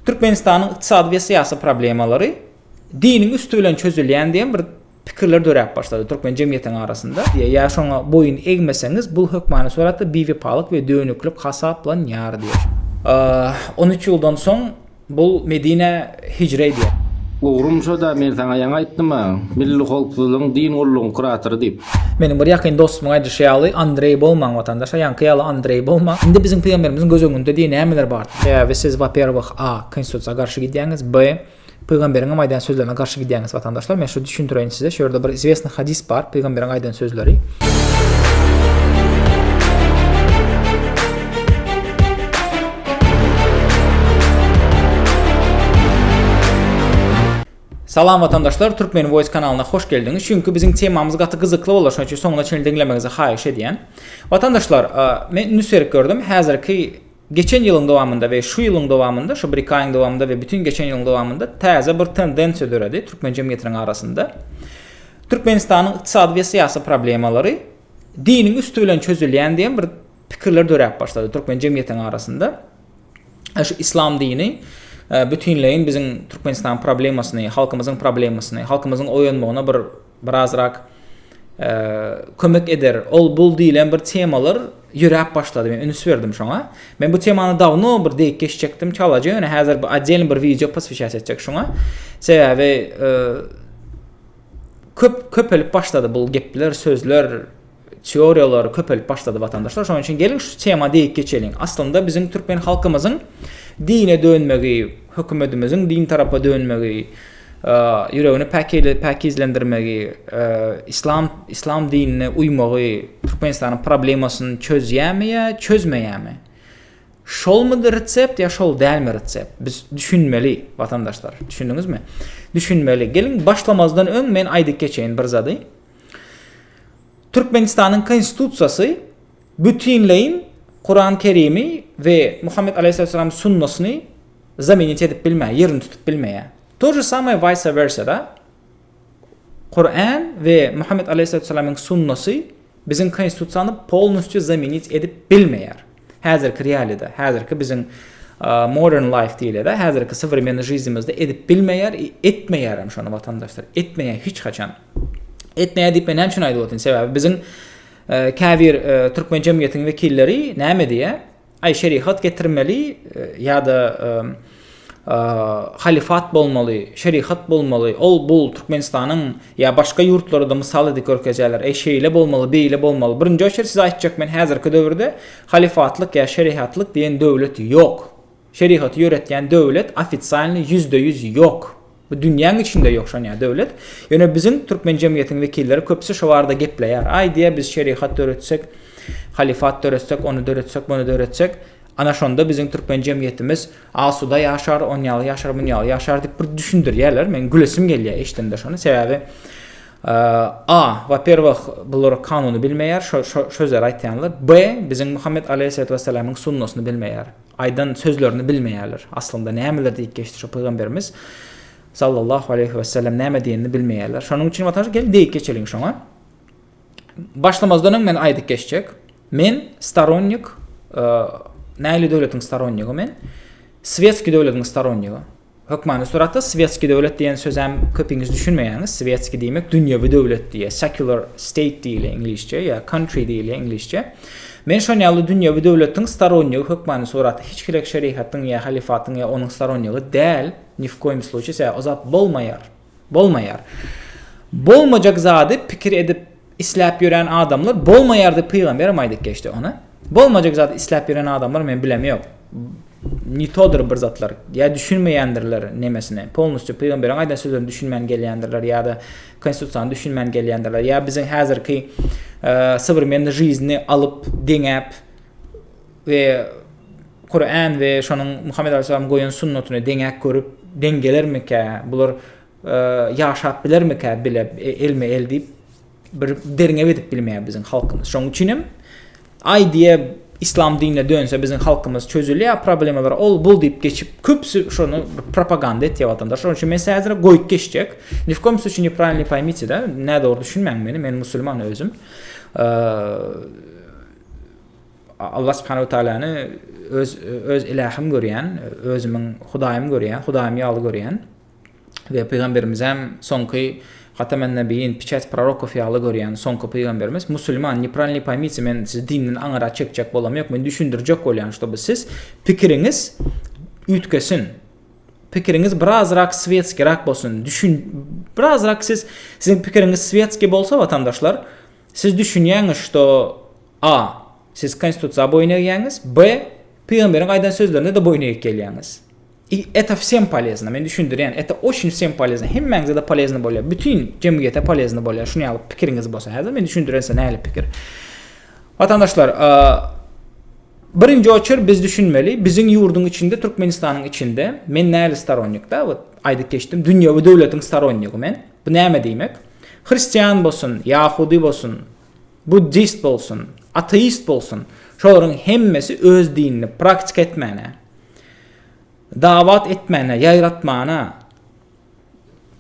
Türkmenistan'ın iqtisadi ve siyasi problemaları dinin üstü bilen çözülýän diýen bir pikirler dörep başladı Türkmen cemiyetinin arasında. Ya şoňa boyun egmeseniz bu hökmany suratda biwepalyk we dönüklük hasap bilen ýar diýer. 13 ýyldan soň bu Medine hicret diýer. Uğrumşa da men sana ýa aýtdym, milli holklugyň din urlugyň kuratory diýip. Menin bir ýakyn dostum aýdyşýaly Andrey Bolman watandaşa ýankyýaly Andrey Bolman. Indi bizim peýgamberimiziň göz öňünde diýen nämeler bar? We siz wa-perwych konstitusiýaga garşy gidýäňiz, b peýgamberiň aýdan sözlerine garşy gidýäňiz watandaşlar. Men şu düşündirýän size, şu ýerde bir izwesni hadis bar, peýgamberiň aýdan sözleri. Salam vatandaşlar, Türkmen Voice kanalına hoş geldiniz. Çünkü bizim temamız gatı gızıklı olur. Şoň üçin soňuna çenli dinlemenizi haýyş edýän. Vatandaşlar, men nüsverip gördüm. Häzirki geçen ýylyň dowamında ve şu ýylyň dowamında, şu bir aýyň dowamında ve bütün geçen ýylyň dowamında täze bir tendensiýa döredi Türkmen jemgyýetiniň arasında. Türkmenistanyň iqtisadi we siyasi problemalary dinin üstü bilen çözülýän diýen bir pikirler dörep başlady Türkmen jemgyýetiniň arasında. Şu islam dini bütünleyin bizim Türkmenistan problemasyny, halkymyzyň problemasyny, halkymyzyň oýanmagyna birazrak kömek eder. Ol bul diýilen bir temalar ýörep başlady. Men üns berdim şoňa. Men bu temany dawno bir deyip geçecekdim çalajy. Ýöne häzir bir atдель bir video poswetçat etjek şoňa. Sebäbi köpelip başlady bu gepler, sözler, teoriýalar köpelip başlady vatandaşlar. Şoň üçin gelin şu tema deyip geçelim. Aslında bizim Türkmen halkymyzyň dine dönmegi, hökümetimiziň din tarapa dönmegi, yüreğini pakizlendirmegi, İslam dinine uymagy, Türkmenistan'ın problemasyny çözýärmi, çözmeýärmi? Şol mudur resept ya şol dälmi resept? Biz düşünmeli vatandaşlar. Düşündüňizmi? Düşünmeli. Gelin başlamazdan öň men aýdyp geçeýin bir zady. Türkmenistan'ın konstitusiýasy bütünleýin Kur'an-ı Kerim'i ve Muhammed Aleyhisselam'ın sunnasyny zaminit edip bilmeýär, yerini tutup bilmeýär. To же самое vice versa da Kur'an ve Muhammed Aleyhisselam'ın sunnasy bizim konstitusiýany polnusty zaminit edip bilmeýär. Häzirki realida, häzirki bizim modern life diýilede, häzirki современный жизнimizde edip bilmeýär, etmeýär şonu vatandaşlar. Etmeýär hiç haçan. Etmeýär diýip men hem şunu aýdyp sebäbi bizim käbir Türkmen jemgyýetiniň wekilleri näme diýär? Ay şerihat getirmeli ýa-da halifat bolmaly, şerihat bolmaly. Ol bul Türkmenistanyň ýa başga ýurtlarda mysal edip görkezýärler. Şeýle bolmaly, beýle bolmaly. Birinji öçer siz aýtjak men häzirki döwürde halifatlyk ýa şerihatlyk diýen döwlet ýok. Şerihaty ýöretýän döwlet ofisialny %100 ýok. Bu dünýäň içinde ýok şoňa döwlet. Ýöne bizim Türkmen jemgyýetiniň wekilleri köpsi şu barada gepleýär. Ay diýe biz şerihat döretsek, halifat döretsek, onu döretsek, bunu döretsek, ana şonda bizim Türkmen jemgyýetimiz asuda ýaşar, onýaly ýaşar, bunýaly ýaşar diýip bir düşündirýärler. Men gülesim gelýär eşitende şonu. Sebäbi wa-perwych bular kanuny bilmeýär, sözler aýtýanlar. B bizim Muhammed Aleyhisselam'ın sunnasyny bilmeýär. Aýdan sözlerini bilmeýärler. Aslında nämeler diýip geçdi şu peýgamberimiz sallallahu aleyhi ve sellem näme diýenini bilmeýärler. Şonuň üçin wataş gel deyip geçelim şoňa. Başlamazdan men aýdyp geçjek. Men storonnik näli döwletiň storonnigy men. Svetski döwletiň storonnigy. Hökmany suratda svetski döwlet diýen söz hem köpüňiz düşünmeýäňiz. Svetski diýmek dünýäwi döwlet diýe, secular state diýilýär inglişçe ýa country diýilýär inglişçe. Men şonýaly dünýäwi döwletiň storonnigy hökmany suratda hiç kirek şerihatyň ýa halifatyň ýa onuň storonnigy däl, ni в коем случае azap bolmaýar. Bolmaýar. Bolmajak zady pikir edip isläp ýören adamlar bolmaýar diýip peýgamberim aýdyp geçdi ona. Bolmajak zady isläp ýören adamlar men bilemýok. Nitodur bir zatlar. Ya düşünmeýändirler nemesine. Polnusty peýgamberiň aýdan sözlerini düşünmän gelýändirler ýa-da konstitusiýany düşünmän gelýändirler. Ya bizim häzirki современный жизни alıp deňäp we Kur'an we şonuň Muhammed Aleyhisselam goýan sunnatyny deňäp görüp dengelermike, bular ýaşap bilermike bile elme el diýip bir derine edip bilmeýär bizim halkymyz. Şoň üçin ay diýe İslam dinine dönse bizim halkımız çözülýär, problemler ol bul diýip geçip köpsü şonu propaganda etýär vatandaş. Şoň üçin men häzir goýup geçjek. Ni в коем случае неправильно поймите да, näde doğru düşünmäň meni, men musulman özüm. Allah subhanahu wa ta'ala'nı öz ilahim görýän, özümiň Hudaýym görýän, Hudaýym ýaly görýän we peýgamberimiz hem sonky Hatamen Nebiyyin, Pichət Prorokov ýaly görýän sonky peýgamberimiz musulman, neправильно поймите, men siz dininden aňyra çekjek bolam ýok, men düşündirjek bolýan, şoby siz pikiriňiz ütkesin. Pikiriňiz birazrak svetskirak bolsun. Birazrak sizin pikiriňiz svetski bolsa vatandaşlar, siz düşünýäňiz şo a siz konstitutsiýa boyun eýýäňiz, b peýgamberiň aýdan sözlerine de boyun eýýäňiz. Это всем полезно. Men düşündirýän, это очень всем полезно. Hemmeňize de полезно bolýar. Bütün jemgyýete полезно bolýar. Şuny alyp pikiriňiz bolsa, häzir men düşündirýän näle pikir. Vatandaşlar, birinci oçur biz düşünmeli. Bizim yurdun içinde, Türkmenistan'ın içinde men näle staronnik da, aýdyp geçdim. Dünýäwi döwletiň staronnigy men. Bu näme diýmek? Hristiýan bolsun, Yahudi bolsun, Buddhist bolsun, ateist bolsun, şolaryň hemmesi öz dinini praktik etmäne, davat etmäne, ýaýratmana,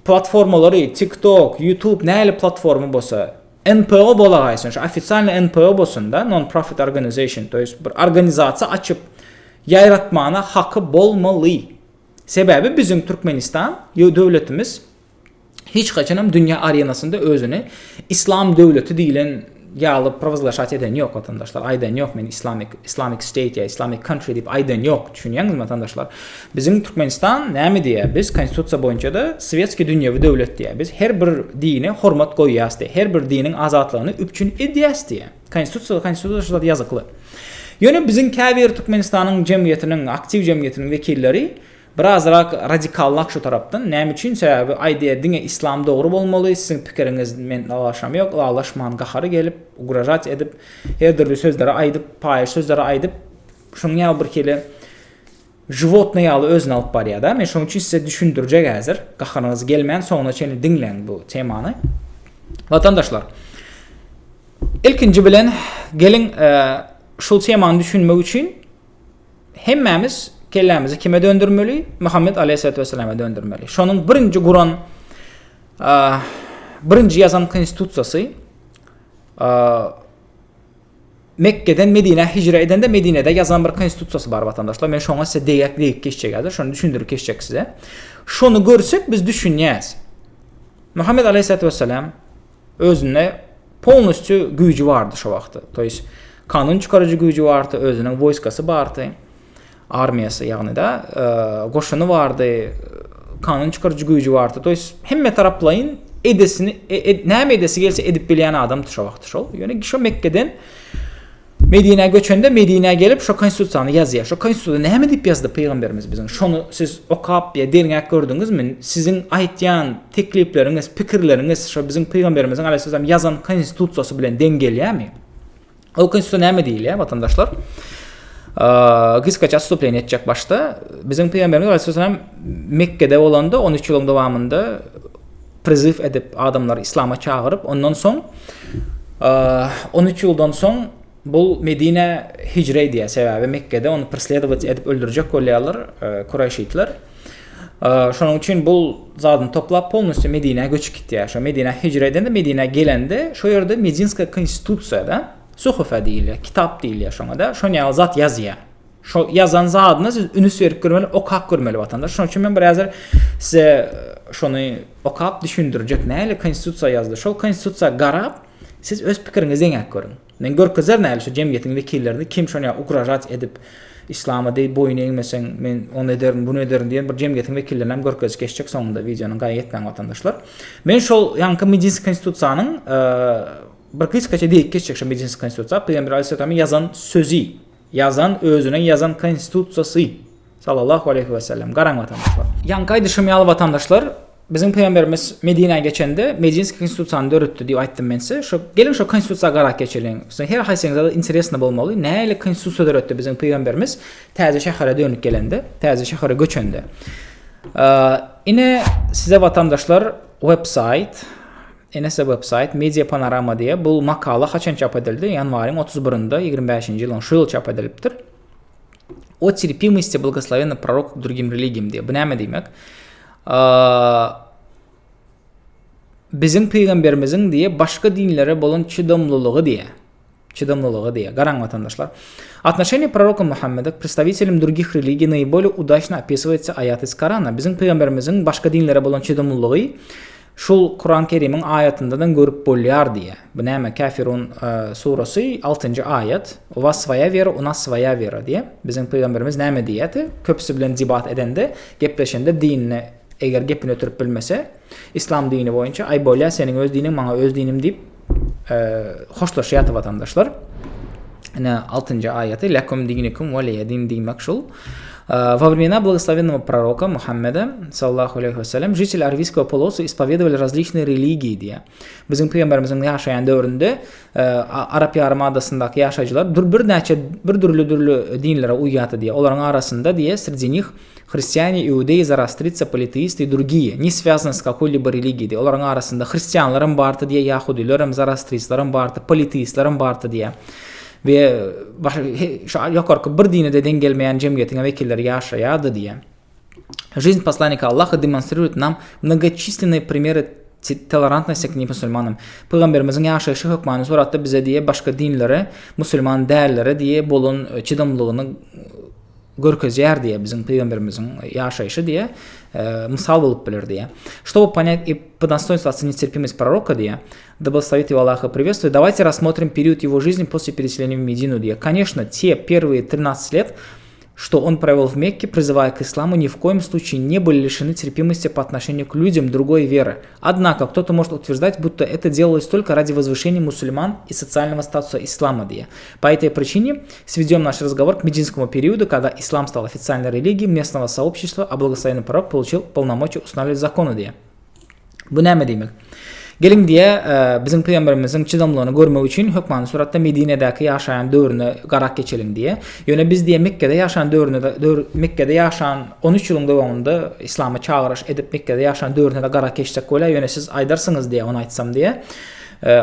platformalary, TikTok, YouTube, näle platformy bolsa, NPO bolagaýsyn, şu ofitsialny NPO bolsun da, non-profit organization, toýst bir organizasiýa açyp ýaýratmana haky bolmaly. Sebebi bizim Türkmenistan döwletimiz hiç kaçanam dünya arenasında özünü İslam devleti diýilen ýaly provozlaşat eden ýok vatandaşlar. Aýdan ýok, men Islamic state ýa Islamic country diýip aýdan ýok. Düşünýäňizmi vatandaşlar? Bizim Türkmenistan näme diýär? Biz konstitusiýa boýunça da sowetski dünýäwi döwlet diýär. Biz her bir dine hormat goýýas diýär. Her bir diniň azatlygyny üpçün edýäs diýär. Konstitusiýada ýazykly. Ýöne bizim käbir Türkmenistanyň jemgyýetiniň, aktiv jemgyýetiniň wekilleri birazrak radikallak şu tarapdan. Näme üçin? Sebäbi aýdýar diňe İslam dogry bolmaly, siziň pikiriňiz men alaşam ýok, alaşman gahary gelip, ugrajat edip, herdirli sözleri aýdyp, paýyş sözleri aýdyp, şonuň ýaly bir kele животный ýaly özüne alyp barýar da. Men şonuň üçin size düşündirjek häzir. Gaharyňyz gelmän, soňuna çenli diňleň bu temany. Vatandaşlar, ilkinji bilen gelin şol temany düşünmek üçin hemmämiz kellämizi kime döndürmeli? Muhammed Aleyhissalatu vesselam'a döndürmeli. Şonun birinci Kur'an, birinci yazan konstitusiýasy Mekke'den Medine hicre edende Medine'de yazan bir konstitusiýasy bar vatandaşlar. Men şoňa size diýip geçjek häzir. Şonu düşündirip geçjek size. Şonu görsek biz düşünýäs. Muhammed Aleyhissalatu vesselam özüne polностью güýji bardy şo wagtda. Toýs kanun çykarjy güýji bardy, özüniň voyskasy bardy. Armiyası ýagny da goşuny bardy, kanun çykarjy güýji bardy. Toýs hemme taraplayın edesini näme edesi gelse edip bilýän adam şo wagt şol. Ýöne şo Mekke'den Medine'ye göçende Medine'ye gelip şo konstitusiýany ýazýar. Şo konstitusiýada näme diýip ýazdy peýgamberimiz bizin? Şonu siz okap ýa deriňek gördüňizmi? Sizin aýtýan teklipleriňiz, pikirleriňiz şo bizim peýgamberimiziň aleyhisselam ýazan konstitusiýasy bilen deňgelýärmi? O konstitusiýa näme diýilýär vatandaşlar? Kıskaça vstупление etjek başta. Bizim Peygamberimiz Aleyhisselam Mekke'de olanda 13 ýylyň dowamında priziv edip adamlar İslam'a çağırıp ondan soň 13 ýyldan soň bul Medine hicre diýär sebäbi Mekke'de onu preslедовать edip öldürjek bolýarlar Kurayşitler. Şonuň üçin bul zadyny toplap polностью Medine'ye göçüp gitdi. Şo Medine hicre edende Medine gelende şo ýerde Medinska konstitusiýada Suhufa diýilýär, kitap diýilýär şoňa da. Şoňa zat ýazýar. Şo ýazan zadyny siz üns berip görmeli, okap görmeli vatandaş. Şonuň üçin men bir häzir size şonu okap düşündirjek näle konstitusiýa ýazdy. Şol konstitusiýa garap siz öz pikiriňizi eňek görün. Men görkezler näle şu jemgyýetiň wekillerini kim şoňa ugrajat edip İslam'a diýip boyun eňmesen men onu ederim, bunu ederim diýen bir jemgyýetiň wekillerini hem görkez geçjek soňunda videonyň gaýetden vatandaşlar. Men şol ýanky Medinska konstitusiýanyň bir kıskaça diýip geçjek şu Medinska konstitusiýa Peygamber Aleyhisselam'ın yazan sözü, yazan özüne yazan konstitusiýasy sallallahu aleyhi ve sellem. Garaň vatandaşlar. Ýanky aýdyşmaýaly vatandaşlar, bizim Peygamberimiz Medine'ye geçende Medinska konstitusiýany döretdi diýip aýtdym men size. Şu gelin şu konstitusiýa garap geçelim. Her haýsyňyzda interesne bolmaly. Näle konstitusiýa döretdi bizim Peygamberimiz täze şähere dönüp gelende, täze şähere göçende. Ine size vatandaşlar website Media Panorama diye bu makala haçan çap edildi? Yanvarın 31-nda 25-nji ýylyň şu ýyl çap edilipdir. O терпимости благословенный пророк к другим религиям diye. Bu näme diýmek? Bizim peygamberimizin diye başka dinlere bolan çydamlylygy diye. чыдамлылыгы diye. Гараң ватандашлар. Отношение пророка Мухаммеда к представителям других религий наиболее удачно описывается аят из Корана. Bizning peygamberimizin başka dinlere bolan çıdamlılığı şul Kur'an-ı Kerim'in ayatından görüp bolýar diye. Bu näme Kafirun surası 6. ayet. O vasfaya vera, o nasvaya vera diye. Bizning peygamberimiz näme diýeti? Köpüsü bilen zibat edende, gepleşende dinini eger gepini ötürüp bilmese, İslam dini boyunca ay bolýar senin öz dinin, maňa öz dinim diýip hoşlaşýar vatandaşlar. 6. ayeti «Лякум динекум валия дин» demek şul. Во времена благословенного пророка Мухаммеда, саллаху алейхи вассалям, жители Аравийского полуострова исповедовали различные религии diye. Bizim peygamberimizin yaşayan dövründe Arap Yarımadasındaki yaşayıcılar bir türlü dinlere uyatı diye. Onların arasında diye среди них христиане, иудеи, зороастрийцы, политеисты и другие, не связаны с какой-либо религией diye. Onların arasında Hristiyanların bartı diye, Yahudilerin, Zoroastristlerin bartı, politeistlerin bartı diye. Ve yukarı bir dine de dengelmeyen cemiyetin vekilleri yaşayadı diye. Жизнь посланника Аллаха демонстрирует нам многочисленные примеры толерантности к немусульманам. Peygamberimizin yaşayışı hükmünü suratda bize diye başka dinlere, Müslüman değerlere diye bolun çıdamlılığını görkezler diye bizim peygamberimizin yaşayışı diye misal bulup bilir diye. Чтобы понять и по достоинству оценить терпимость пророка диye, да благословит его Аллах и приветствует, давайте рассмотрим период его жизни после переселения в Медину диye. Конечно, те первые 13 лет, что он провел в Мекке, призывая к исламу, ни в коем случае не были лишены терпимости по отношению к людям другой веры. Однако, кто-то может утверждать, будто это делалось только ради возвышения мусульман и социального статуса ислама диye. По этой причине сведем наш разговор к мединскому периоду, когда ислам стал официальной религией местного сообщества, а благословенный пророк получил полномочия устанавливать законы diye. Bu näme demek? Gelin diye bizim peygamberimizin çıdamlığını görmek için hükmani suratda Medine'deki yaşayan dövrünü garak geçelim diye. Yöne biz diye Mekke'de yaşayan Mekke'de yaşayan 13 yılın devamında İslam'a çağırış edip Mekke'de yaşayan dövrünü de garak geçecek öyle yöne siz aydarsınız diye onu aytsam diye.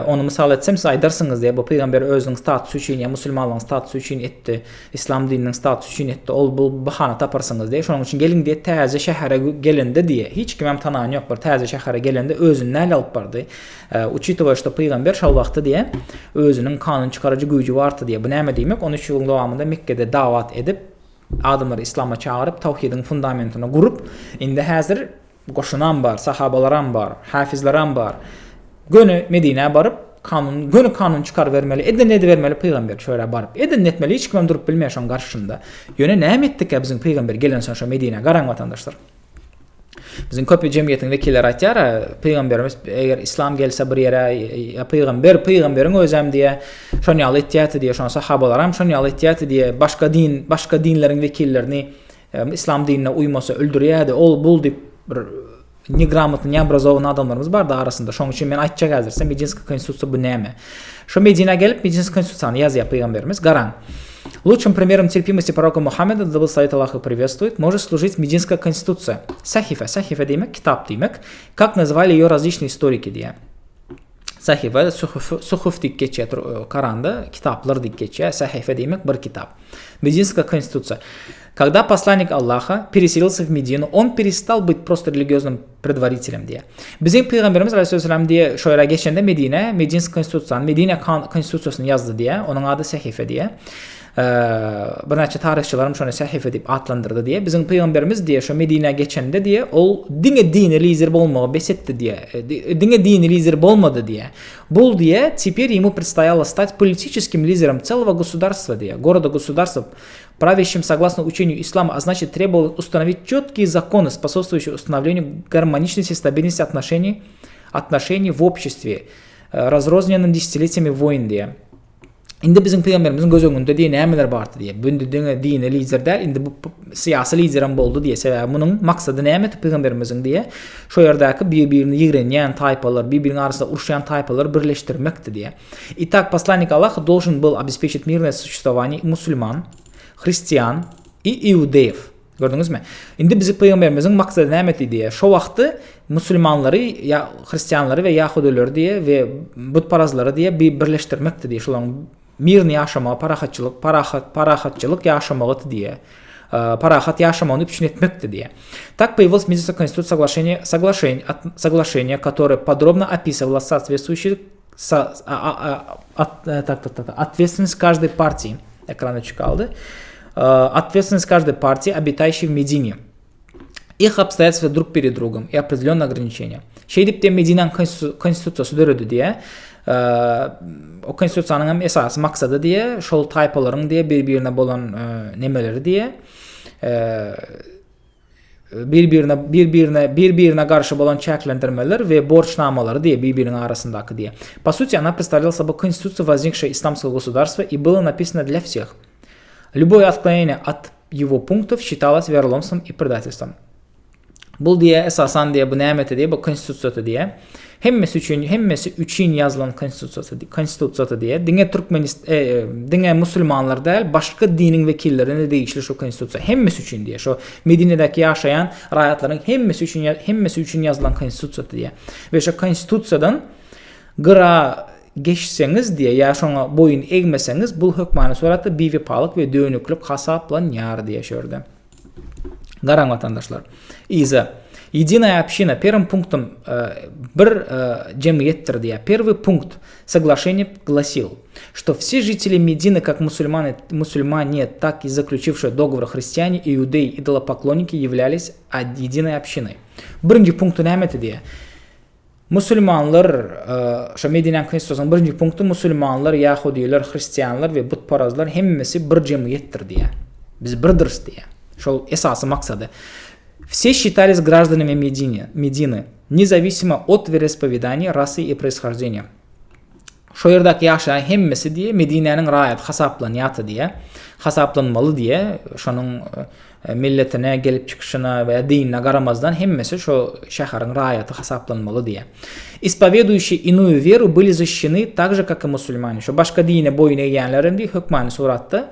Onu misal etsem siz aydarsınız diye bu peygamber özünün statusu için ya Müslümanlığın statusu için etti, İslam dininin statusu için etti, ol bu bahana taparsınız diye. Şunun için gelin diye təzə şəhərə gelende diye. Hiç kimem tanıyan yok var. Təzə şəhərə gelende özünün nəl alıp bardı. Учитывая, что peygamber şal vaxtı diye özünün kanun çıkarıcı gücü vardı diye. Bu näme demek? 13 yılın devamında Mekke'de davat edip adamları İslam'a çağırıp tavhidin fundamentini kurup indi hazır qoşunan var, sahabalaran var, hafizlaran var. Gönü Medine'ye barıp kanun çıkar vermeli. Eden ne vermeli peygamber şöyle barıp. Eden etmeli hiç kimem durup bilmeyen şun karşısında. Yöne ne ettik ya bizim peygamber gelen son şu Medine'ye garan vatandaşlar. Bizim köpü cemiyetin vekilleri aytlar peygamberimiz eğer İslam gelse bir yere ya peygamberin özem diye şun yalı ihtiyatı diye şun sahabalaram şun yalı ihtiyatı diye başka dinlerin vekillerini İslam dinine uyması öldürüyordu. Ol bul deyip неграмотно, необразованный adamlarımız var da arasında. Şunun için ben aytacak hazırsam Мединская конституция bu näme? Şu Medine gelip Мединская конституцияны yazıyor peygamberimiz garan. Лучшим примером терпимости пророка Мухаммеда, да благословит Аллах и приветствует, может служить Мединская конституция. Сахифа demek, kitap demek. Как назвали ее различные историки diye. Sahife, suhuf dik geçiyor Kur'an'da, kitaplar dik geçiyor. Sahife demek bir kitap. Мединская конституция. Когда посланник Аллаха переселился в Медину, он перестал быть просто религиозным предварителем diye. Bizim peygamberimiz Aleyhisselam diye şöyle geçende Мединская конституцияны, Medine konstitusiyasını yazdı diye. Onun adı Sahife diye. Bir neçə tarixçilerim şunu Sahife deyip adlandırdı diye. Bizim peygamberimiz diye şu Medine geçende diye o dini lider болмаğı besetti diye. Dini lider болмады diye. Бұл diye теперь ему предстояло стать политическим лидером целого государства диye. Города-государства, правящим согласно учению ислама, а значит требовал установить четкие законы, способствующие установлению гармоничности и стабильности отношений в обществе, разрозненным десятилетиями войн diye. İndi bizim peygamberimizin göz önünde diye nəmələr vardı diye. Bündü dini lider değil, indi bu siyasi liderin boldu diye. Sebebi bunun maksadı nəmədir peygamberimizin diye. Şu yerdeki birbirini yığıran tayfalar, birbirinin arasında urşayan tayfaları birleştirmekti diye. Итак, посланник Аллаха должен был обеспечить мирное существование мусульман, христиан и иудеев. Gördünüz mü? İndi bizim peygamberimizin maksadı nəmədir diye. Şu vaxtı Müslümanları, ya Hristiyanları ve Yahudileri diye ve butparazları diye birleştirmekti diye. Şuların mirni yaşamağı, parahatçılık yaşamağı diye. Парахат yaşamağını için etmekti diye. Так появилось Мединское конституционное соглашение, которое подробно описывало соответствующие Ответственность каждой партии. Экран чекалды. Ответственность каждой партии, обитающей в Медине. Их обстоятельства друг перед другом и определенные ограничения. Şeydip de Medine'nin konstitusiyası dörüdü diye. O konstitusiyanın esas maksadı diye, şol taypaların diye birbirine bolan nemeleri diye, birbirine karşı bolan çeklendirmeler ve borçnamaları diye birbirinin arasındaki diye. По сути, она представляла собой конституцию возникшего исламского государства и было написано для всех. Любое отклонение от его пунктов считалось вероломством и предательством. Bul diye esasen diye bu nemeti diye bu konstitusiyası diye hemmesi üçün yazılan konstitusiyası diye dine Müslümanlar değil başka dinin vekillerine değişir şu konstitusiyası hemmesi üçün diye şu Medine'deki yaşayan rayatların hemmesi üçün yazılan konstitusiyası diye ve şu konstitusiyadan gıra geçseniz diye ya şuna boyun eğmeseniz bu hükmani suratı bivipalık ve dönüklük hasaplanır diye şöyle. Гаран vatandaşlar. Единая община. Первым пунктом bir джемиеттер diye. Первый пункт соглашения гласил, что все жители Медины, как мусульмане, так и заключившие договор христиане, иудеи, идолопоклонники являлись единой общиной. Birinci punktu neydi diye. Müslümanlar, şu Medine'nin konstitusiyasının birinci punktu Müslümanlar, Yahudiler, Hristiyanlar ve Butparazlar hemmesi bir cemiyettir diye. Biz birdiriz diye. Шел эсасы максады. Все считались гражданами Медины, независимо от вероисповедания, расы и происхождения. Şu yerdeki yaşayan hemmesi diye Medine'nin rayet hasaplanmalı diye şunun milletine gelip çıkışına veya dinine karamazdan hemmesi şu şehrin rayeti hasaplanmalı diye. Исповедующие иную веру были защищены так же, как и мусульмане. Şu başka dine boyun eğenlerin diye hükmani suratта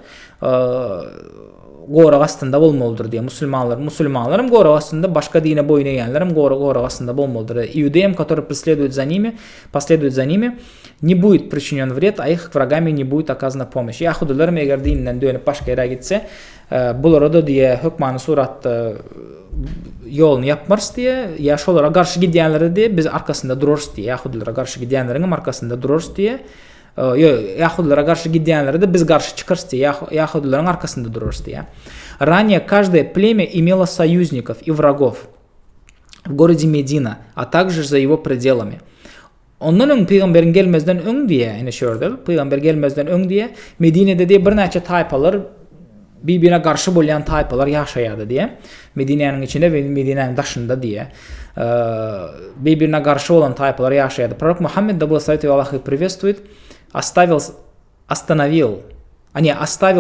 Goraq astında bolmalıdır diye мусульманларым горах астында başka dine boyun eğenlerim горах астында bolmalıdır. Иудеям, которые последуют за ними, не будет причинен вред, а их врагами не будет оказана помощь. Yahudilerim eğer dininden dönüp başka yere gitse, bular da diye hükmani suratda yolunu yapmaz diye, ya şolara karşı gidenleri diye biz arkasında dururuz diye, Yahudilere karşı gidenlerin arkasında dururuz diye. Yahudilere karşı gidenlere de biz karşı çıkarız diye, Yahudilerin arkasında dururuz diye. Ранее каждое племя имело союзников и врагов в городе Медина, а также за его пределами. Ondan peygamberin gelmezden ön diye, yine şöyle, peygamber gelmezden ön diye Medine'de diye bir neçe tayfalar birbirine karşı bollayan tayfalar yaşayadı diye. Medine'nin içinde ve Medine'nin dışında diye. Birbirine karşı olan tayfalar yaşayadı. Пророк Muhammed da благословит его Аллах и приветствует, оставил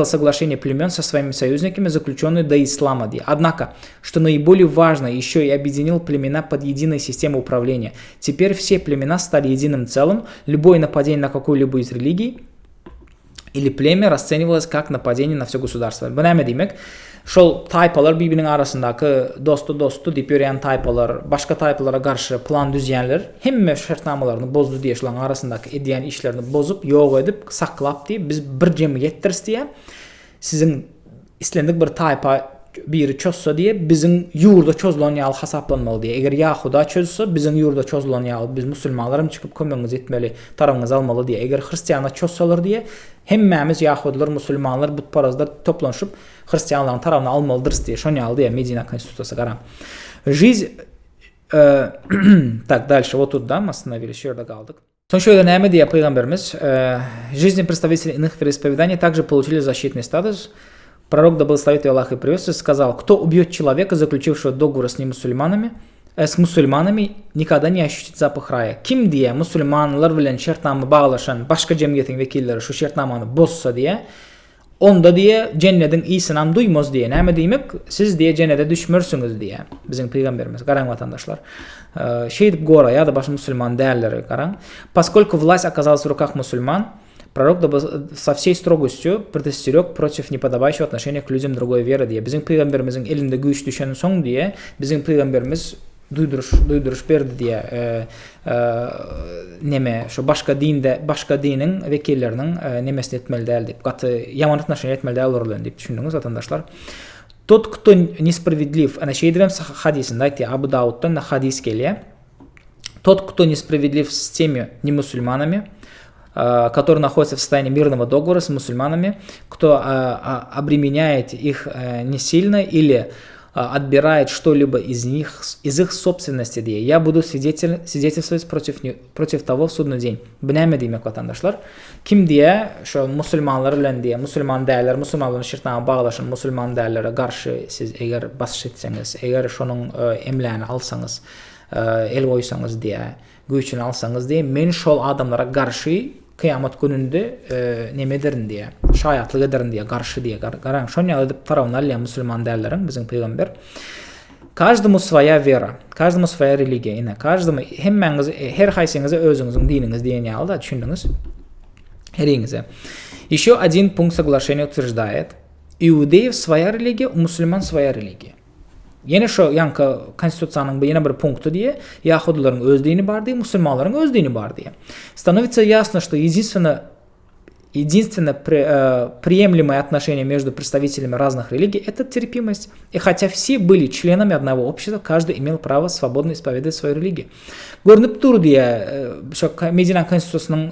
соглашение племен со своими союзниками, заключенные до ислама. Однако, что наиболее важно, еще и объединил племена под единой системой управления. Теперь все племена стали единым целым, любое нападение на какую-либо из религий или племя расценивалось как нападение на все государство. Bu ne demek? Şol taypalar birbirinin arasındaki dostu deyip yürüyen taypalar, başka taypalara karşı plan düzenler, hem şartnamalarını bozdu diye şuların arasındaki ediyen işlerini bozup, yok edip, saklap diye, biz bir cemiyettir diye, sizin İslam'dık bir taypa biri çözse diye, bizim yurda çözülen yağlı hasaplanmalı diye. Eğer Yahuda çözse, bizim yurda çözülen yağlı, biz Müslümanlarım çıkıp kömeniz etmeli, tarafınız almalı diye. Eğer Hristiyanlar çözseler diye, hemmemiz Yahudiler, Müslümanlar, Butparazlar toplanışıp, Hristiyanların tarafını almalıdırız diye. Şunu aldı ya Medine Konstituциясы karam. Жизнь... Так, дальше, вот тут, да, мы остановились, şurada kaldık. Son şöyle neyme diye Peygamberimiz, жизни представителей иных вероисповеданий также получили защитный статус. Пророк, да благословит его Аллах и приветствует, сказал, кто убьет человека, заключившего договор с мусульманами, никогда не ощутит запах рая. Kim diye Müslümanlar bilen şartnamı bağlaşan başka cemiyetin vekilleri şu şartnamanı bozsa diye, onda diye cennetin iyisinden duymaz diye. Ne demek? Siz diye cennete düşmürsünüz diye. Bizim Peygamberimiz, karan vatandaşlar. Şey deyip gora ya da baş Müslüman değerleri karan. Поскольку власть оказалась в руках мусульман, Пророк со всей строгостью предостерег против неподобающего отношения к людям другой веры diye. Bizim Peygamberimizin elinde güç düşen son diye bizim Peygamberimiz duyduruş verdi diye neme şu başka dinin vekillerinin nemesini etmeli değil deyip katı yaman отношения etmeli değil olurlar deyip düşündünüz vatandaşlar. Тот, кто несправедлив, ana şey dedim hadisinde ayet Abu Davud'dan da hadis geliyor. Тот, кто несправедлив с теми немусульманами, которые находятся в состоянии мирного договора с мусульманами, кто обременяет их не сильно или отбирает что-либо из их собственности diye. Я буду свидетельствовать против того в судный день. Bnäme demek vatandaşlar. Kim diye şu musulmanlar bilen diye musulman değerler, musulmanların şirtnağı bağlaşın, musulman değerlere karşı siz eğer baş etseniz, eğer şonun emlerini alsanız, el koysanız diye, güçünü alsanız diye, men şol adamlara karşı kıyamet gününde nemederin diye, şayatlık ederin diye, karşı diye. Karan şonya edip taravnalya musulman değerlerin bizim peygamber. Каждому своя вера, каждому своя религия. Каждому her haysenize özünüzün dininiz diyeni aldı, düşündünüz. Herinize. Еще один пункт соглашения утверждает: иудеев своя религия, у мусульман своя религия. Yine şu yankı konstitutsiyanın yine bir punktu diye Yahudilerin öz dini var diye, musulmanların öz dini var diye. Становится ясно, что единственно приемлемое отношение между представителями разных религий – это терпимость. И хотя все были членами одного общества, каждый имел право свободно исповедовать свою религию. Görünüp dur diye, şu Medine Konstitusyasının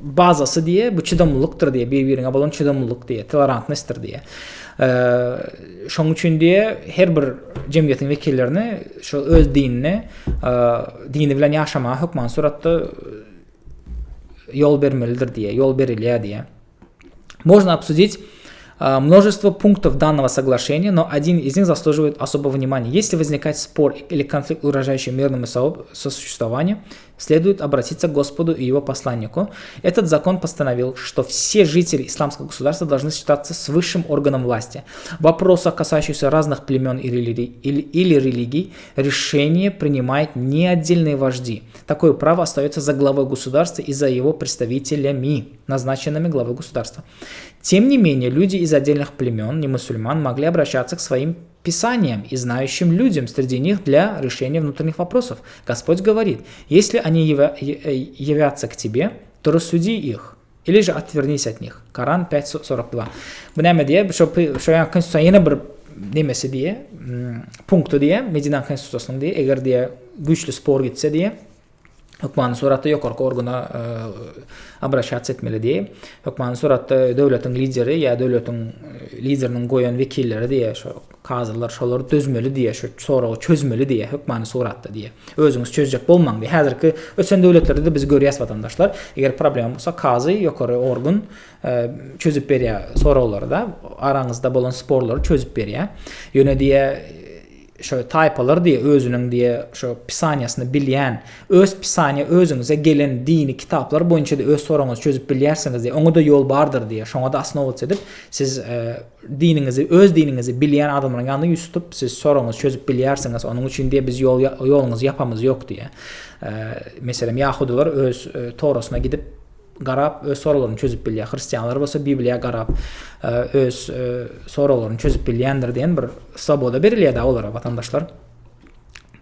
bazası diye, bu çıdamlılıktır diye, birbirine olan çıdamlılık diye, tolerantnesstir diye. Şoň üçin diye her bir cemiyetiň vekillerini şu öz dinini, dini bilen ýaşamağa hukman suratda yol bermelidir diye, yol berilýär diye. Можно обсудить множество пунктов данного соглашения, но один из них заслуживает особого внимания. Если возникает спор или конфликт, угрожающий мирному сосуществованию, следует обратиться к Господу и его посланнику. Этот закон постановил, что все жители исламского государства должны считаться с высшим органом власти. В вопросах, касающихся разных племен или религий, решение принимают не отдельные вожди. Такое право остается за главой государства и за его представителями, назначенными главой государства. Тем не менее, люди из отдельных племен, не мусульман, могли обращаться к своим писаниям и знающим людям среди них для решения внутренних вопросов. Господь говорит: если они явятся к тебе, то рассуди их, или же отвернись от них. Коран 5.42. Bnäme diye, şu konstitusiya yine bir nemesi diye, punktu diye, Medine Konstitusiyasynyň diye, eger diye güçlü spor gitse diye, hukmanın suratda yokarky organa обращаться etmeli diye. Hukmanın suratda döwletiň lideri ya döwletiň lideriniň goýan wekilleri diye, şu kazylar şolar dözmeli diye, şu soragy çözmeli diye, hukmanın suratda diye. Özüňiz çözjek bolmaň diye. Häzirki öçen döwletlerde de biz görýäs vatandaşlar, eger problem bolsa kazy ýokary organ çözüp berýär soraglary da, araňyzda bolan sporlary çözüp berýär. Ýöne diye şu taypalar diye özünün diye şu pisaniýasyny bilýän, öz pisaniýa özüňize gelen dini kitaplar boýunça da öz soraňyzy çözüp bilýärsiňiz diye, oňa da ýol bardyr diye, şoňa da asnow edip siz dininizi, öz dininizi bilýän adamlaryň ýanyna ýüz tutup siz soraňyzy çözüp bilýärsiňiz. Onuň üçin diye biz ýoluňyzy ýapamyz ýok diye. Meselem Yahudiler öz Torasyna gidip garap öz soralaryny çözüp bilýär. Hristianlar bolsa Bibliýa garap öz soralaryny çözüp bilýändir diýen bir swoboda berilýär da olara vatandaşlar.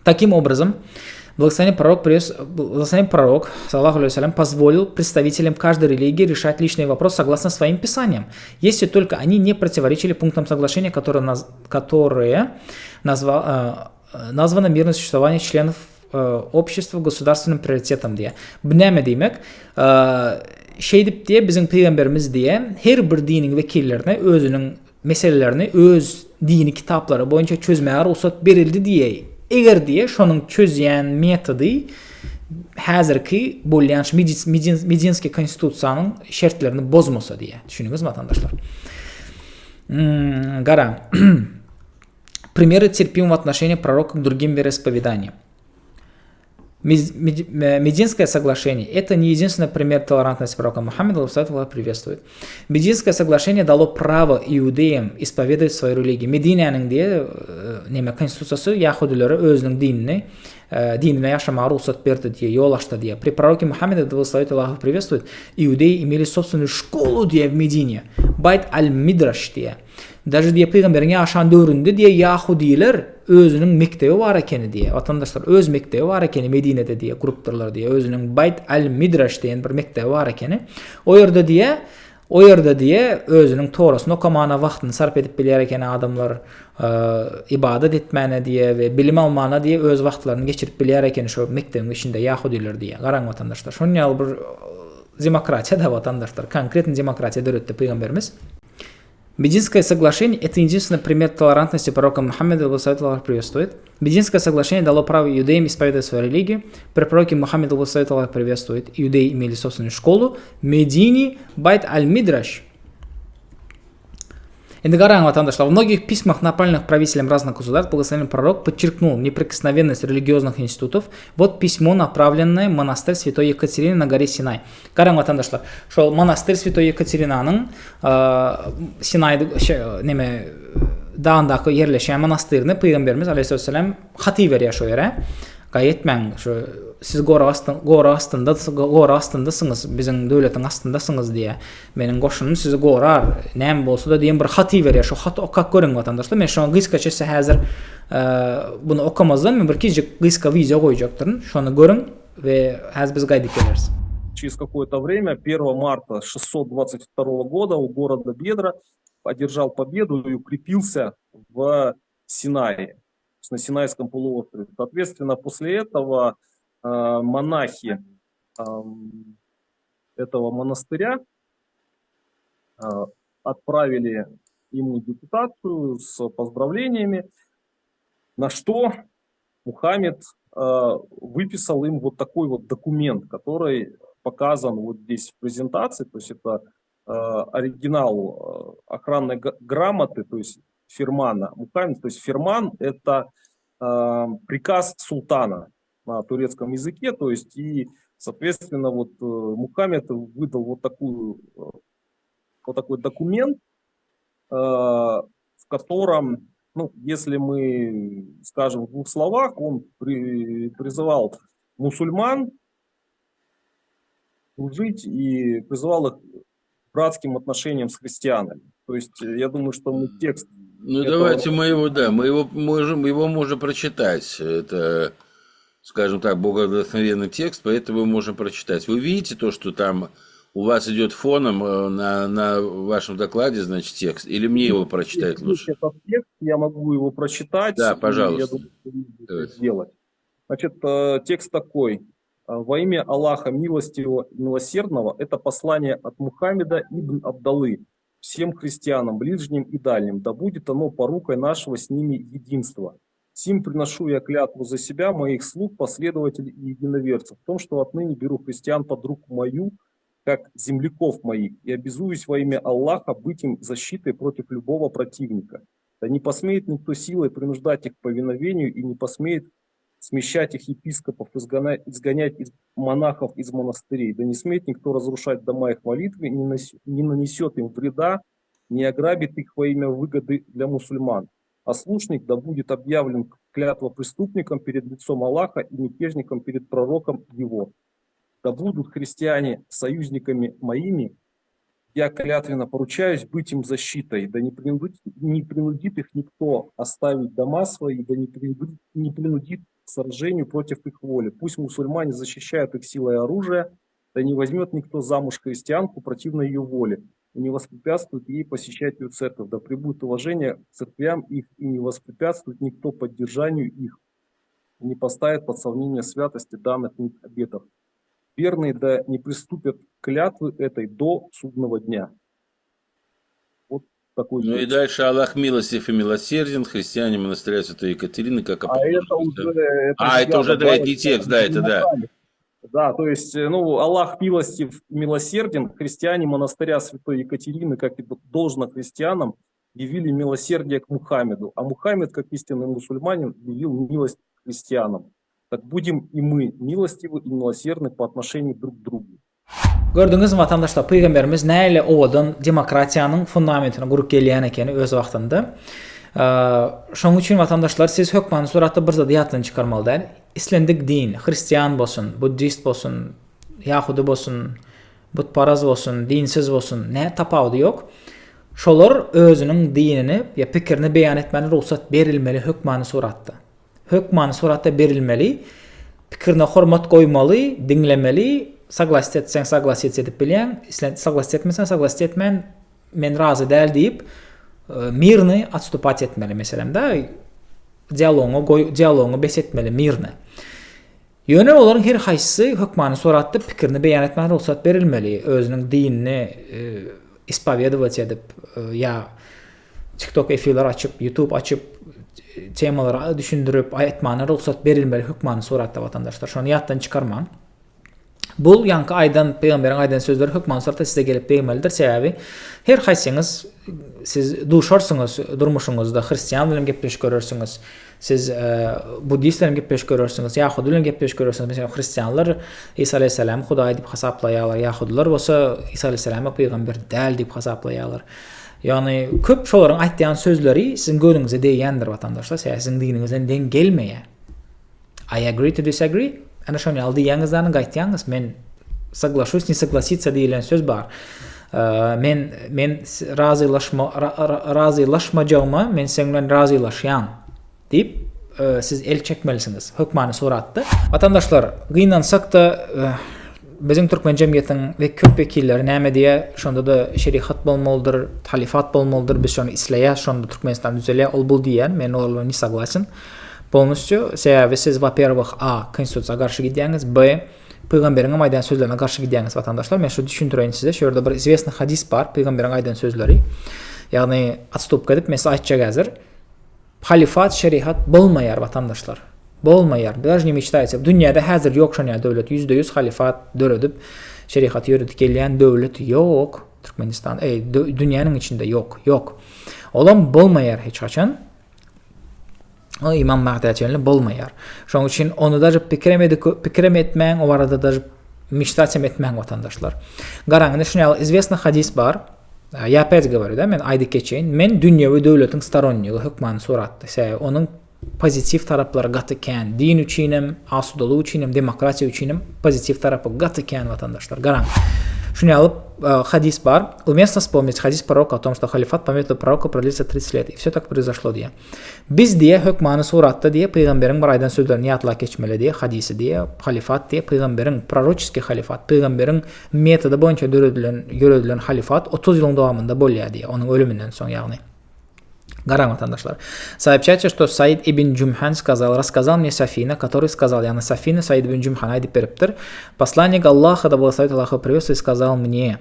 Таким образом, благословенный пророк, саллаллаху алейхи ва саллям, позволил представителям каждой религии решать личные вопросы согласно своим писаниям, если только они не противоречили пунктам соглашения, которые названо мирное существование членов общества государственным приоритетом diye. Bnäme demek, şey dip diye bizim peygamberimiz diye her bir dinin vekillerine özünün meselelerini öz dini kitapları boyunca çözmeye ruhsat berildi diye. Eger diye şonun çözýän metody häzirki bolýan Medinski konstitusiýanyň şertlerini bozmasa diye. Düşünüňiz vatandaşlar. Гара. Примеры терпимого отношения пророка к другим вероисповеданиям. Мединское соглашение – это не единственный пример толерантности пророка Мухаммеда, Аллах приветствует. Мединское соглашение дало право иудеям исповедовать свою религию. Мединянин diye konstitutsiyası Yahudileri özünün dinine yaşamaya ruhsat berdi diye, yol açtı diye. При пророке Мухаммеде, Аллах приветствует, иудеи имели собственную школу diye в Медине. Байт аль-Мидраш diye. Даже diye peygamberin yaşan dövründe diye Yahudiler özünün mektebi var ekeni diye. Vatandaşlar öz mektebi var ekeni Medine'de diye gruptırlar diye. Özünün Bayt al-Midrash diyen bir mektebi var ekeni. O yerde diye O yerde diye özünün torasyny okamana wagtyny sarf edip bilýär eken adamlar ibadet etmäne diye we bilim almana diye öz wagtlaryny geçirip bilýär eken şo mekdebiň içinde Yahudiler diye garaň watandaşlar. Şoň ýaly bir demokratiya da watandaşlar, konkretny demokratiya döretde peýgamberimiz Мединское соглашение – это единственный пример толерантности пророка Мухаммеда, Аллах приветствует. Мединское соглашение дало право иудеям исповедовать свою религию. При пророке Мухаммеде, Аллах приветствует, иудеи имели собственную школу. Медини Байт аль-Мидраш. Инде гараң ватандашлар, в многих письмах, направленных правителям разных государств, благословенный пророк подчеркнул неприкосновенность религиозных институтов. Вот письмо, направленное в монастырь Святой Екатерины на горе Синай. Гараң ватандашлар, шол монастырь Святой Екатеринаның Синайды неме дağındaki yerleşen monastırını Peygamberimiz Aleyhisselam hati veriyor şo yere. Gayetmen şu siz gora astındasınız, bizim döwletiň astındasınız diye. Meniň goşunum sizi gorar, näme bolsa da diýen bir hati berýär. Şu hat okak görüň watandaşlar. Men şoň gyska çese häzir bunu okamazdan men bir kicik gyska video goýajaktyryn. Şonu görüň we häzir biz gaýdyp geleriz. Через какое-то время, 1 марта 622 года, у города Бедра одержал победу и укрепился в Синае, на Синайском полуострове. Соответственно, после этого монахи этого монастыря отправили ему депутацию с поздравлениями, на что Мухаммед выписал им вот такой вот документ, который показан вот здесь в презентации, то есть это оригинал охранной грамоты, то есть фирмана Мухаммед, то есть фирман это приказ султана на турецком языке, то есть и соответственно вот Мухаммед выдал вот такой документ, в котором, ну, если мы скажем в двух словах, он призывал мусульман дружить и призывал их к братским отношениям с христианами. То есть я думаю, что мы текст... Ну давайте мы его можем прочитать. Это, скажем так, богодухновенный текст, поэтому мы можем прочитать. Вы видите то, что там у вас идет фоном на вашем докладе, значит, текст, или мне его прочитать лучше? Этот текст, я могу его прочитать. Да, пожалуйста. Я думаю, что сделать. Значит, текст такой. Во имя Аллаха милостивого и милосердного, это послание от Мухаммеда ибн Абдаллы всем христианам, ближним и дальним, да будет оно порукой нашего с ними единства. Сим приношу я клятву за себя, моих слуг, последователей и единоверцев, в том, что отныне беру христиан под руку мою, как земляков моих, и обязуюсь во имя Аллаха быть им защитой против любого противника. Да не посмеет никто силой принуждать их к повиновению и не посмеет смещать их епископов, изгонять монахов из монастырей. Да не смеет никто разрушать дома их молитвы, не нанесет им вреда, не ограбит их во имя выгоды для мусульман. А слушник да будет объявлен клятва преступником перед лицом Аллаха и мятежником перед пророком его. Да будут христиане союзниками моими, я клятвенно поручаюсь быть им защитой, да не принудит их никто оставить дома свои, да не принудит к сражению против их воли. Пусть мусульмане защищают их силой оружия, да не возьмет никто замуж христианку противно ее воле, и не воспрепятствует ей посещать ее церковь, да пребудет уважение к церквям их, и не воспрепятствует никто поддержанию их, и не поставит под сомнение святости данных им обетов. Верные да не приступят к клятвы этой до судного дня. Вот такой. Ну и дальше Аллах милостив и милосерден, христиане монастыря Святой Екатерины, как это уже третий текст, да, это да. Да, то есть, ну, Аллах милостив и милосерден, христиане монастыря Святой Екатерины, как и должно христианам, явили милосердие к Мухаммеду, а Мухаммед, как истинный мусульманин, явил милость к христианам. Так будем и мы милостивы и милосердны по отношению друг к другу. Gördüňiz vatandaşlar, Peygamberimiz näle owadan demokratiýanyň fundamentini gurup gelýän ekeni öz wagtynda. Şoň üçin vatandaşlar, siz hökmany suratda bir zat ýatdan çykarmalydyr. İslendik din, hristiýan bolsun, buddist bolsun, yahudi bolsun, butparaz bolsun, dinsiz bolsun, ne tapawdy ýok. Şolar özüniň dinini ýa pikirini beýan etmeli ruhsat berilmeli hökmany suratda. Hökmany suratda berilmeli, pikirine hormat goýmaly, dinlemeli, Saglasiyet etsen saglasiyet edip bilen, saglasiyet etmesen saglasiyet etmen men razı değil deyip mirni atstupat etmeli mesela da diyalogu besetmeli mirni. Yönel olarak her haysi hükmanı soratdı pikirini beyan etmeli ruhsat verilmeli. Özünün dinini ispavyadovat edip ya TikTok efirler açıp, YouTube açıp temaları düşündürüp ayetmana ruhsat verilmeli hükmanı soratdı vatandaşlar. Şunu yattan çıkarman. Bul yankı aydan, peygamberin aydan sözleri hükman soratda size gelip değmelidir. Sebebi her hayseniz siz duşarsınız durmuşunuzda Hristiyan bilen gepleş görürsünüz. Siz Budist bilen gepleş görürsünüz. Yahudi bilen gepleş görürsünüz. Mesela Hristiyanlar İsa aleyhisselam Huday dip hasaplayalar. Yahudiler olsa İsa aleyhisselam peygamber değil dip hasaplayalar. Yani köp şolaryň aýtýan sözleri sizin gönlüňize değýändir vatandaşlar. Sizin dininizden den gelmeýe. I agree to disagree. Ana şonu aldy ýaňyzlaryny gaýtýaňyz. Men saglaşýus, ne saglasitsa diýilen söz bar. Men razylaşmajagma, men sen bilen razylaşýan diýip siz el çekmelisiniz. Hükmanı soratdy. Vatandaşlar, gynansak da bizim Türkmen cemiyetiň ve köp vekilleri näme diýe şonda da şerihat bolmalydyr, halifat bolmalydyr, biz şonu isleýär, şonda Türkmenistan düzelýär, ol bul diýen, men olarla ni saglasyn. Polностью, sebebi siz во-первых, A. Konstitusiýaga garşy gidýäňiz, B. Peygamberiň aýdan sözlerine garşy gidýäňiz vatandaşlar. Men şu düşündüreýin size, şurada bir известный hadis bar, Peygamberiň aýdan sözleri. Ýagny atstupka edip mes aýtjak häzir. Halifat, şerihat bolmaýar vatandaşlar. Bolmaýar. Даже не мечтайте. Dünýäde häzir ýok şonýa döwlet, %100 halifat döredip şerihat ýöredip gelýän döwlet ýok. Türkmenistan, dünýäniň içinde ýok. Olam bolmaýar hiç haçan. O imam Mahdiýetçiler bolmaýar. Şoň üçin onu da pikirem etmäň, o arada da mечтатем etmäň vatandaşlar. Garaňyň şonýa известный hadis bar. Я опять говорю, да, men aýdy keçeýin. Men dünýäwi döwletiň staronnygy hükmany soratdy. Onun pozitiv tarapları gaty eken, din üçinem, asudalyk üçinem, demokratiýa üçinem pozitiv tarapy gaty eken vatandaşlar. Garaň. Şunu alıp hadis bar. Уместно вспомнить hadis proroka o том, что халифат по методу пророка продлится 30 лет. И все так произошло diye. Biz diye hükmanı soratdı diye peygamberin bir aydan sözlerini yatla geçmeli diye hadisi diye halifat diye peygamberin proroçeski halifat peygamberin metodu boyunca görülen halifat 30 yılın devamında bolýar diye onun ölümünden son ýagny. Гораň vatandaşlar. Сообщается, что Саид ибн Джумхан рассказал мне Сафина, который сказал, я на Сафина, Саид ибн Джумхан айдip beripdir. Посланник Аллаха, да благословит Аллах его приветствие, сказал мне: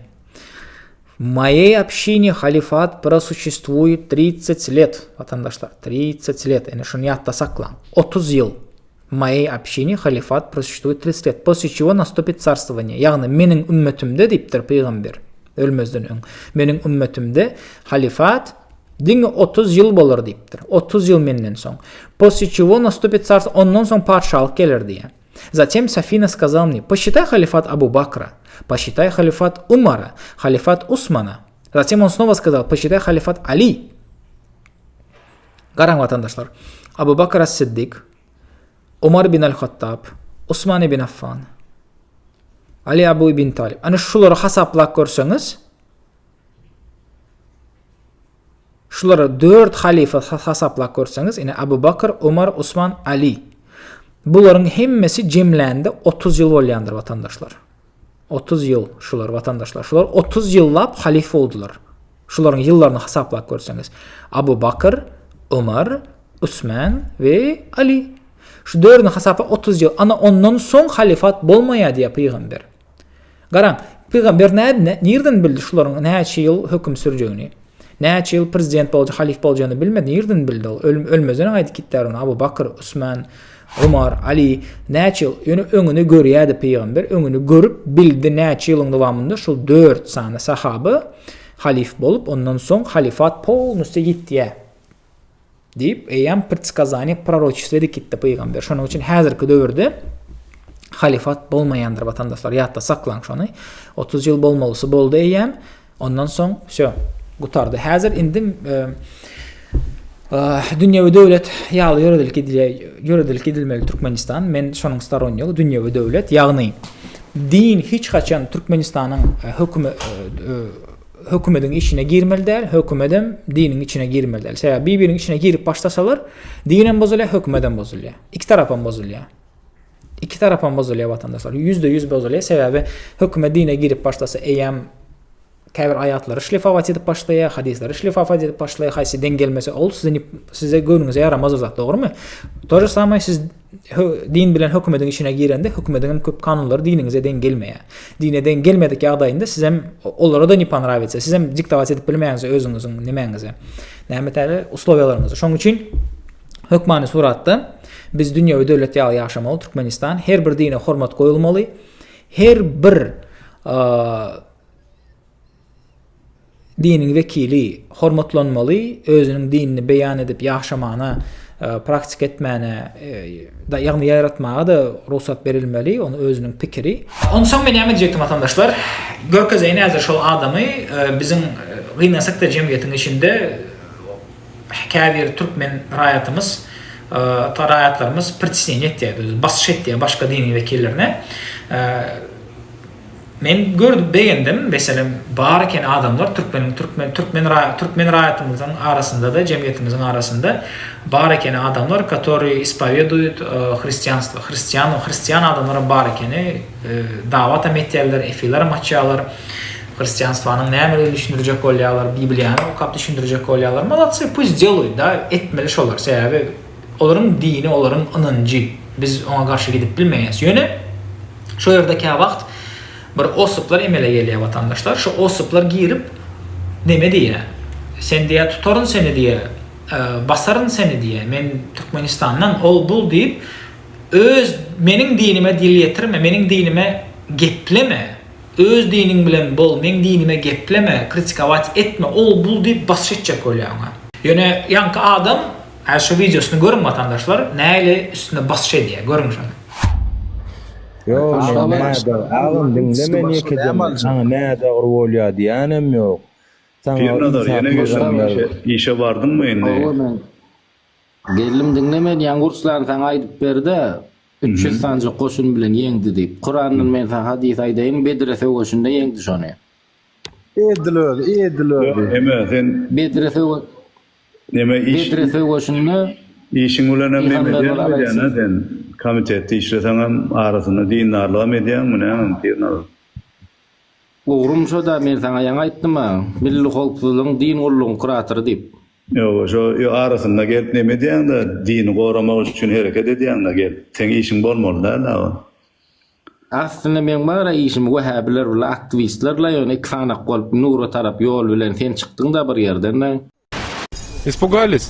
в моей общине халифат просуществует 30 лет. Vatandaşlar, 30 лет. Yani şunu yatta saklan. 30 yıl. В моей общине халифат просуществует 30 лет. После чего наступит царствование. Ягны menin ümmetimde deyipdir peygamber. Ölmezden öň. Menin ümmetimde halifat Dinge 30 yıl bolar deyipdir. 30 yıl menden soň. После чего наступит царство, ondan soň padşalyk gelir diye. Затем Сафина сказал мне: посчитай халифат Абу Бакра, посчитай халифат Умара, халифат Усмана. Затем он снова сказал: посчитай халифат Али. Garaň vatandaşlar. Abu Bakr as-Siddiq, Umar bin al-Khattab, Usman ibn Affan, Ali Abu ibn Talib. Ana şulary hasaplap görseňiz, şulara 4 halife hasaplap görseňiz, ine Abu Bakr, Umar, Usman, Ali. Buların hemmesi cemlendi 30 yıl bolýandyr vatandaşlar. 30 yıl şular vatandaşlar. Şular 30 yıllap halife oldular. Şuların yıllarını hasaplap görseňiz. Abu Bakr, Umar, Usman ve Ali. Şu 4'ünü hasaplap 30 yıl. Ana ondan soň halifat bolmaýar diýe peygamber. Garaň, peygamber nerden bildi şularyň näçe yıl höküm sürjegini? Näçe yıl prezident bolýar, halif bolýany bilmedi. Nerden bildi? Ölmezden aýdy kitler onu. Abu Bakr, Usman, Umar, Ali, näçe yıl öňüni görýärdi peygamber. Öňüni görüp bildi näçe ýylyň dowamında şu 4 sany sahaby halif bolup, ondan soň halifat polностью gitdi. Deyip eýem предсказание пророчество edip peygamber. Şonuň üçin häzirki döwürde halifat bolmaýandyr vatandaşlar. Ýatda saklan şonu. 30 yıl bolmalysy boldy eýem. Ondan soň şo gutardy. Häzir indi dünýäwi döwlet ýaly ýöredelik edilmeli Türkmenistan. Men şonuň staronnygy dünýäwi döwlet, ýagny din hiç haçan Türkmenistanyň hökümetiň içine girmeli däl, hökümetem diniň içine girmeli däl. Sebäbi bir-biriniň içine girip başlasalar, dinem bozulýar, hökümetem bozulýar. İki tarapam bozulýar. iki tarafdan bozuluyor vatandaşlar. %100 bozuluyor. Sebebi hükümet dine girip başlasa eyyam käbir ayatları şlifafat edip başlaya, hadisleri şlifafat edip başlaya, haysi dengelmesi ol size gönlünüze yaramaz zat, doğru mu? Doğru samay siz din bilen hükümetin işine girende hükümetin köp kanunları dininize dengelmeye. Dine dengelmediki adayında siz hem onlara da nipan ravetse, siz hem diktavat edip bilmeýänse özüňiziň nimeňize. Nämeteli uslowiýalaryňyzy. Şoň üçin hükmani suratda biz dünýäwi döwlet ýaly ýaşamaly Türkmenistan her bir dine hormat goýulmaly. Her bir dinin vekili hormatlanmaly, özünün dinini beýan edip ýaşamana, praktik etmäne, da ýagny ýaratmaga da ruhsat berilmeli, onu özünün pikiri. Ondan soň men näme diýekdim vatandaşlar? Görkezeýin häzir şol adamy biziň gynnasak da jemgyýetiň içinde käbir türkmen raýatymyz, raýatlarymız pritsine etdi, basş etdi başga dini vekillerine. Men gördüm, beğendim. Mesela bar eken adamlar Türkmen raýatymyzyň arasında da jemgyýetimizin arasında bar eken adamlar, которые исповедуют христианство. Hristiyan adamlar bar ekeni dawat etýärler, efirler açýarlar. Hristiyanstwanyň nämeleri düşündirjek bolýarlar, Bibliýany okap düşündirjek bolýarlar. Молодцы, pусть делают, da etmeli şolar. Sebebi olaryň dini, olaryň ynanjy. Biz ona garşy gidip bilmeýäs. Ýöne şu ýerdeki wagt bir osyplar emele gelýär vatandaşlar. Şu osyplar girip neme diýe? Sen diýe tutaryn seni diýe, basaryn seni diýe. Men Türkmenistandan ol bul diýip öz meniň dinime dil ýetirme, meniň dinime gepleme. Öz diniň bilen bol, meniň dinime gepleme, kritikavat etme, ol bul diýip basşetjek bolýar. Ýöne ýanky adam şu videosunu görün vatandaşlar, näle üstüne basş edýär, görün şunu. Yo, ağam dinleme niye kedem? Sana ne doğru bolýar diýenem ýok. Pirnadar, yine geçen işe vardın mı indi? Geldim dinleme diýen kurslarny sana aýdyp berdi. 300 sancı koşun bilen yeňdi diýip. Kur'anyň men sana hadis aýdaýyn, Bedre söwüşinde yeňdi şonu. Edilöv. Eme sen Bedre söwüş. neme iş Bedre söwüşinde işin ulan emne sen komiteti işleseňem arasynda dinarlyga medýän mene pirnadar. Ogrum şoda men sana ýa aýtdym, milli howpsuzlygyň din ullugyň kuratory diýip. Yo, şu arasynda gelip neme diýen de dini goramak üçin hereket edýän de gel. Sen işin bolmaly da. Aslında men bara işim Wahhabiler bilen aktivistlerle ýöne ikfanak bolup nuru tarap ýol bilen sen çykdyň da bir ýerden. Испугались?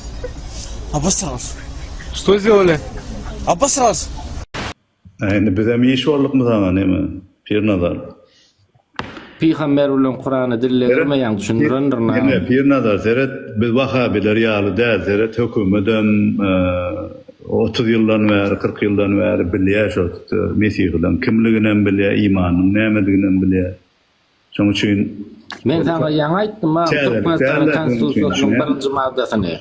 Обосрался. Что сделали? Обосрался. Endi bize mi iş bolduk mu sana neme? Pirnadar. Peygamber bilen Kur'any dillermeýän düşündirendirna. Neme pirnadar seret biz Wahhabiler ýaly däl seret hökümetem 30 ýyldan bäri 40 ýyldan bäri bilýär şo Mesihden kimliginem bilýär, imanyň nämediginem bilýär. Şoň üçin Men sana ýa aýtdym, Türkmenistanyň konstitusiýasynyň 1-nji maddasyny.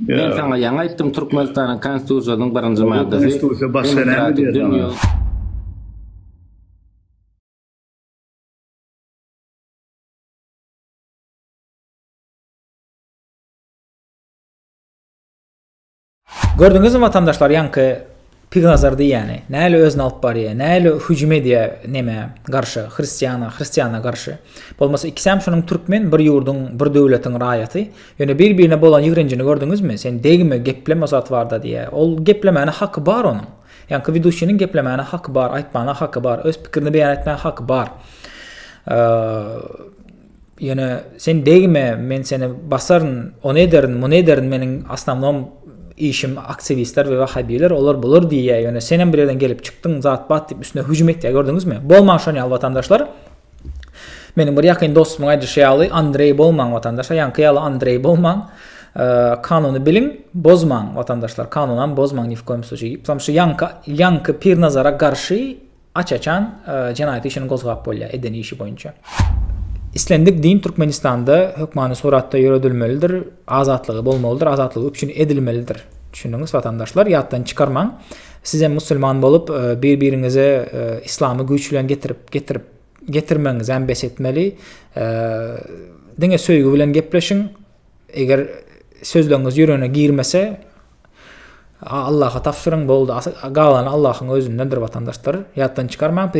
Men sana ýa aýtdym, Türkmenistanyň konstitusiýasynyň 1-nji maddasy. Konstitusiýa başga näme diýär? Gördüňizmi vatandaşlar ýanky Pignazar diýeni, näle özüni alyp barýar, näle hüjüm edýär neme garşy, Hristiýana garşy. Bolmasa ikisem şonuň türkmen bir ýurdun, bir döwletiň raýaty. Ýöne bir-birine bolan ýigrenjini gördüňizmi? Sen degme gepleme zat barda diýe. Ol geplemene haky bar onuň. Ýanky widuçynyň geplemene haky bar, aýtmana haky bar, öz pikirini beýan etmäne haky bar. Ýöne sen degme, men seni basaryn, onu ederin, bunu ederin, meniň asnamnom işim aktivistler ve Wahhabiler olur bulur diye yani senin bir yerden gelip çıktın zat bat deyip üstüne hücum etti gördünüz mü? Bolman şanyal vatandaşlar. Benim bir yakın dostum ayrıca şeyalı Andrei Bolman vatandaşlar. Yankıyalı Andrei Bolman kanunu bilin bozman vatandaşlar. Kanunan bozman nif koymuştu. Tamşı yankı Pirnazara karşı açan cinayet işini gozgap bolya edeni işi boyunca. İslendik din Türkmenistan'da hükmani suratda yürüdülmelidir, azatlığı bolmalıdır, azatlığı üçün edilmelidir. Düşündüğünüz vatandaşlar, yattan çıkarman. Size Müslüman bolup birbirinize İslam'ı güçlen getirmeniz embes etmeli. Dine söýgü bilen gepleşin. Eger sözleriniz yüreğine girmese Allah'a tapşırın boldu. Galan Allah'ın özündendir vatandaşlar. Yattan çıkarman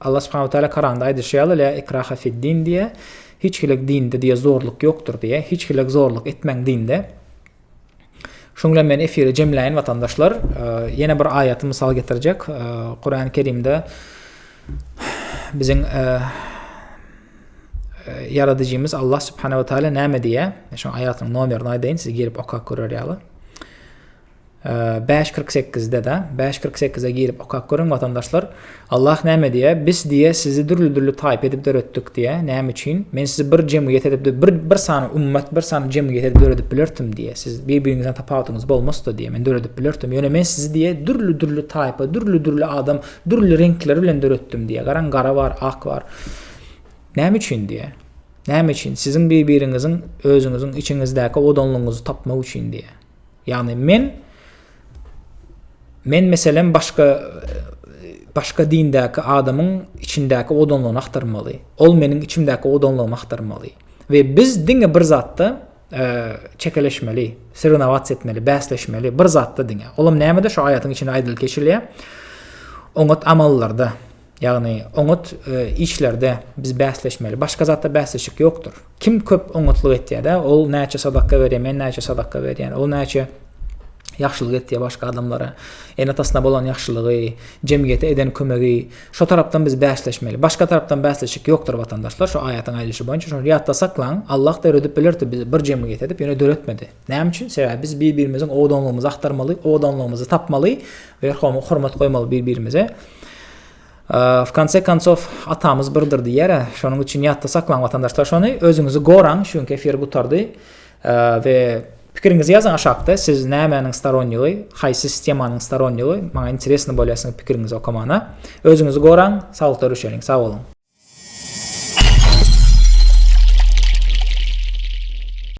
Allah Subhanahu Teala Kur'an'da aytýar la ikraha fid din diye. Hiç kilik dinde diye zorluk yoktur diye. Hiç kilik zorluk etmeň dinde. Şoňla men efire jemläýin vatandaşlar. Ýene bir aýaty mysal getirjek. Kur'an-ı Kerimde bizim yaradıcımız Allah Subhanahu Teala näme diýär? Şu aýatyň nomerini aýdaýyn, siz girip okap görýärler. 5.48'de de 5.48'e girip okap görün vatandaşlar. Allah näme diýär? Biz diye sizi dürlü taýip edip döretdik diye. Näme üçin? Men sizi bir jemgyýet edip bir sany ummat, bir sany jemgyýet edip döretip bilerdim diye. Siz bir-birinizden tapawatyňyz bolmasdy diye men döretip bilerdim. Ýöne men sizi diye dürlü taýpa, dürlü adam, dürlü renkleri bilen döretdim diye. Garan gara var, ak var. Näme üçin diye? Näme üçin? Sizin bir-birinizin özüňiziň içiňizdäki odonlugyňyzy tapmak üçin diye. Ýani men meselen başka dindäki adamyň içindäki odonlugyny aktarmaly. Ol meniň içimdäki odonlugymy aktarmaly. We biz diňe bir zatda çekeleşmeli, sırnavat etmeli, bäsleşmeli, bir zatda diňe. Olam näme de şu aýatyň içinde aýdylyp geçilýär. Oňat amallarda, ýagny oňat işlerde biz bäsleşmeli. Başka zatda bäsleşik ýokdur. Kim köp oňatlyk etýär-de, ol näçe sadaka berýär, men näçe sadaka berýän, ol näçe yaxşılık etdiye başka adamlara, enatasına bolan yaxşılığı, cemiyete eden kömegi, şu taraftan biz bäsleşmeli. Başka taraftan bäsleşik ýokdur vatandaşlar. Şu aýatyň aýdyşy boýunça şu ýatda saklan, Allah da öredip bilerdi bizi bir cemiyet edip ýöne döretmedi. Näme üçin? Sebäbi biz bir-birimiziň odonlygymyzy aktarmaly, odonlygymyzy tapmaly we hormat goýmaly bir-birimize. В конце концов atamız birdir diýär. Şonuň üçin ýatda saklan vatandaşlar, şonu özüňizi goraň, şuňky efir gutardy we pikiriňizi ýazan aşağıda. Siz nämenin staronnygy, haýsy sistemanyň staronnygy, maňa interesni bolýasyň pikiriňizi okamana. Özüňizi goraň, saglyk görüşelim. Sag bolun.